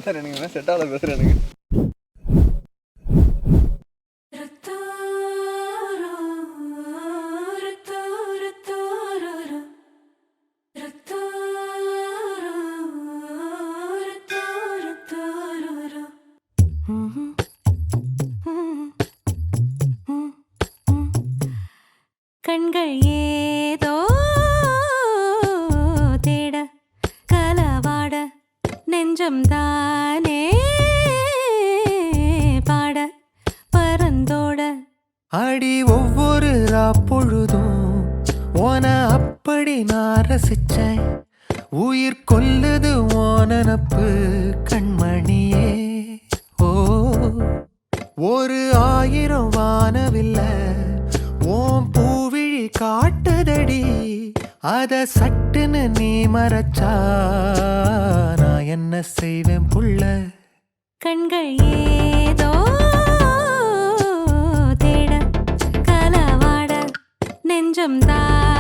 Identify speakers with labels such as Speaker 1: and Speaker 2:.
Speaker 1: Sir எனக்கு என்ன set ஆகல பேசுகிறேன் எனக்கு.
Speaker 2: கண்கள் ஏதோ தேட கலவாட நெஞ்சம் தானே பாட பரந்தோட
Speaker 3: அடி ஒவ்வொரு பொழுதும் ஓன அப்படி நான் ரசிச்சேன். உயிர் கொல்லுது ஓனப்பு கண்மணியே. ஓ ஒரு 1000 வானவில்ல ஓம் பூவிழி காட்டுதடி. அத சட்டுன்னு நீ மறைச்சா நான் என்ன செய்வேன் புள்ள.
Speaker 2: கண்கள் ஏதோ தேட கலவாட நெஞ்சம் தான்